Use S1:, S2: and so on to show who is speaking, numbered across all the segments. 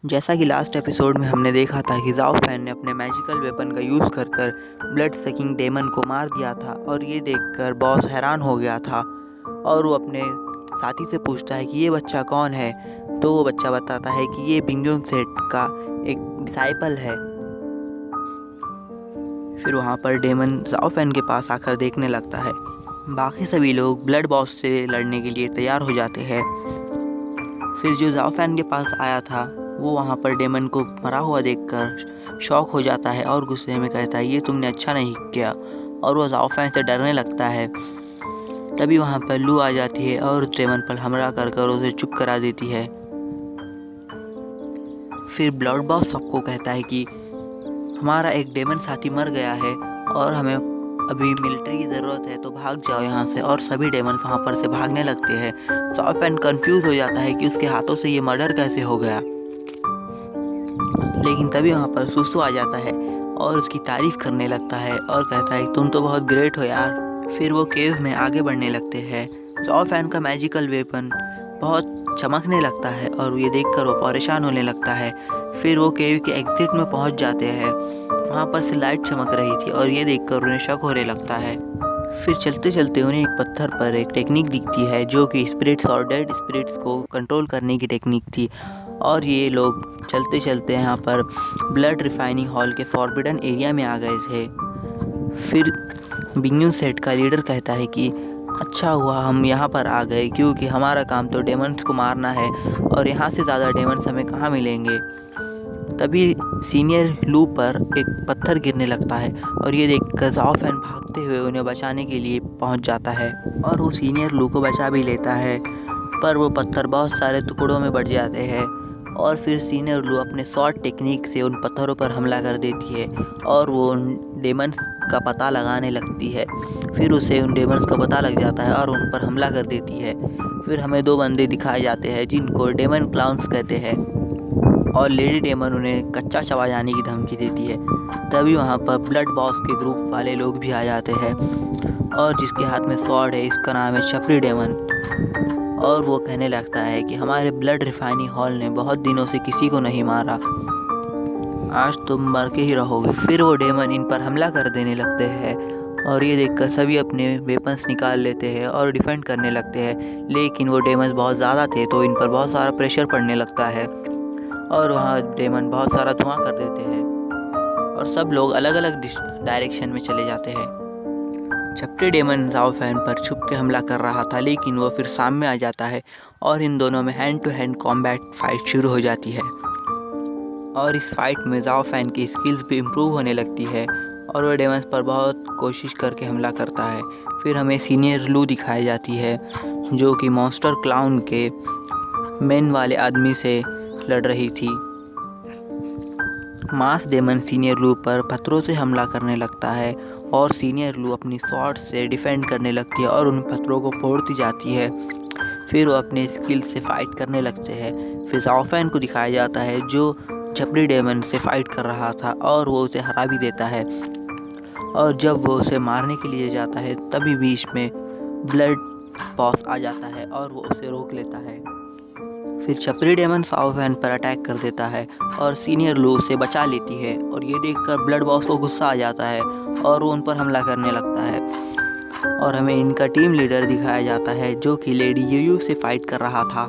S1: जैसा कि last episode में हमने देखा था कि ज़ाओ फैन ने अपने मैजिकल वेपन का यूज़ कर ब्लड सकिंग डेमन को मार दिया था और ये देखकर बॉस हैरान हो गया था और वो अपने साथी से पूछता है कि ये बच्चा कौन है। तो वो बच्चा बताता है कि ये बिंगयोंग सेठ का एक डिसाइपल है। फिर वहाँ पर डेमन ज़ाओ फैन के पास आकर देखने लगता है। बाकी सभी लोग ब्लड बॉस से लड़ने के लिए तैयार हो जाते हैं। फिर जो ज़ाओ फैन के पास आया था वो वहाँ पर डेमन को मरा हुआ देखकर शॉक हो जाता है और गुस्से में कहता है ये तुमने अच्छा नहीं किया, और वो ज़ाओ फैन से डरने लगता है। तभी वहाँ पर लू आ जाती है और डेमन पर हमला कर उसे चुप करा देती है। फिर ब्लड बॉस सबको कहता है कि हमारा एक डेमन साथी मर गया है और हमें अभी मिलिट्री की ज़रूरत है, तो भाग जाओ यहाँ से। और सभी डेमन्स वहाँ पर से भागने लगते हैं। ज़ाओ फैन कंफ्यूज हो जाता है कि उसके हाथों से ये मर्डर कैसे हो गया। लेकिन तभी वहाँ पर सुसु आ जाता है और उसकी तारीफ़ करने लगता है और कहता है तुम तो बहुत ग्रेट हो यार। फिर वो केव में आगे बढ़ने लगते हैं। ज़ाओ फैन का मैजिकल वेपन बहुत चमकने लगता है और ये देखकर वो परेशान होने लगता है। फिर वो केव के एग्जिट में पहुँच जाते हैं। वहाँ पर से लाइट चमक रही थी और ये देखकर उन्हें शक होने लगता है। फिर चलते चलते उन्हें एक पत्थर पर एक टेक्निक दिखती है जो कि स्पिरिट्स और डेड स्पिरिट्स को कंट्रोल करने की टेक्निक थी। और ये लोग चलते चलते यहाँ पर ब्लड रिफाइनिंग हॉल के फॉरबिडन एरिया में आ गए थे। फिर बिंगयोंग सेठ का लीडर कहता है कि अच्छा हुआ हम यहाँ पर आ गए, क्योंकि हमारा काम तो डेमन्स को मारना है और यहाँ से ज़्यादा डेमन्स हमें कहाँ मिलेंगे। तभी सीनियर लू पर एक पत्थर गिरने लगता है और ये देखकर ज़ाओ फैन भागते हुए उन्हें बचाने के लिए पहुंच जाता है और वो सीनियर लू को बचा भी लेता है। पर वो पत्थर बहुत सारे टुकड़ों में बढ़ जाते हैं और फिर सीनियर लू अपने शॉर्ट टेक्निक से उन पत्थरों पर हमला कर देती है और वो उन डेमन्स का पता लगाने लगती है। फिर उसे उन डेमन्स का पता लग जाता है और उन पर हमला कर देती है। फिर हमें दो बंदे दिखाए जाते हैं जिनको डेमन क्लाउन्स कहते हैं और लेडी डेमन उन्हें कच्चा चबा जाने की धमकी देती है। तभी वहाँ पर ब्लड बॉस के ग्रुप वाले लोग भी आ जाते हैं और जिसके हाथ में स्वॉर्ड है इसका नाम है छपरी डेमन। और वो कहने लगता है कि हमारे ब्लड रिफाइनिंग हॉल ने बहुत दिनों से किसी को नहीं मारा, आज तुम मर के ही रहोगे। फिर वो डेमन इन पर हमला कर देने लगते हैं और ये देखकर सभी अपने वेपन्स निकाल लेते हैं और डिफेंड करने लगते हैं। लेकिन वो डेमन्स बहुत ज़्यादा थे तो इन पर बहुत सारा प्रेशर पड़ने लगता है और वहाँ डेमन बहुत सारा धुआं कर देते हैं और सब लोग अलग अलग डायरेक्शन में चले जाते हैं। छपरी डेमन ज़ाओ फैन पर छुप के हमला कर रहा था, लेकिन वो फिर सामने आ जाता है और इन दोनों में hand to hand combat fight शुरू हो जाती है। और इस फाइट में ज़ाओ फैन की स्किल्स भी इम्प्रूव होने लगती है और वो डेमन्स पर बहुत कोशिश करके हमला करता है। फिर हमें सीनियर लू दिखाई जाती है जो कि मॉन्स्टर क्लाउन के मेन वाले आदमी से लड़ रही थी। मास डेमन सीनियर लू पर पत्थरों से हमला करने लगता है और सीनियर लू अपनी स्वॉर्ड से डिफेंड करने लगती है और उन पत्थरों को फोड़ती जाती है। फिर वो अपने स्किल से फाइट करने लगते हैं। फिर ज़ाओ फैन को दिखाया जाता है जो छपरी डेमन से फाइट कर रहा था और वो उसे हरा भी देता है। और जब वो उसे मारने के लिए जाता है तभी बीच में ब्लड बॉस आ जाता है और वो उसे रोक लेता है। फिर छपरी डेमन ज़ाओ फैन पर अटैक कर देता है और सीनियर लू उसे बचा लेती है और ये देखकर ब्लड बॉस को गुस्सा आ जाता है और वो उन पर हमला करने लगता है। और हमें इनका टीम लीडर दिखाया जाता है जो कि लेडी यूयू से फाइट कर रहा था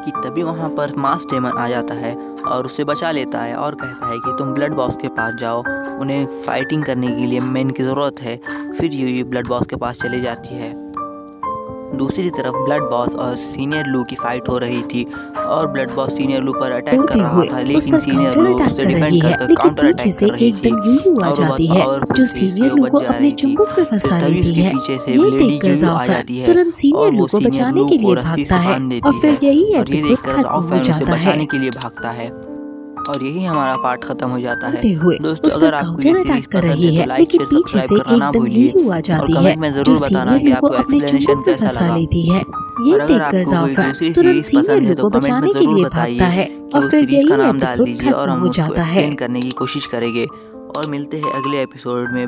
S1: कि तभी वहाँ पर मास डेमन आ जाता है और उसे बचा लेता है और कहता है कि तुम ब्लड बॉस के पास जाओ, उन्हें फाइटिंग करने के लिए मेन की ज़रूरत है। फिर यूयू ब्लड बॉस के पास चली जाती है। दूसरी तरफ ब्लड बॉस और सीनियर लू की फाइट हो रही थी और ब्लड बॉस सीनियर लू पर अटैक कर रहा था, लेकिन सीनियर लू उसे डिफेंड कर काउंटर अटैक कर रही थी और जो सीनियर लू को अपने चुंबक पे फंसा लेती है। ये देखकर ज़ाओ फैन तुरंत सीनियर लू को बचाने के लिए भागता है और फिर यही एपिसोड खत्म हो जाता है के लिए भागता है और यही हमारा पार्ट खत्म हो जाता है। दोस्तों, अगर आपको ये सीरीज पसंद है तो लाइक शेयर सब्सक्राइब करना ना भूलिए और कमेंट में जरूर बताना कि आपको एक्सप्लेनेशन कैसा लगा।
S2: ये देखकर ज़ाओ फैन तुरंत सीनियर लू को बचाने के लिए भागता है और फिर यही एपिसोड खत्म हो जाता है।
S1: करने की कोशिश करेंगे और मिलते हैं अगले एपिसोड में।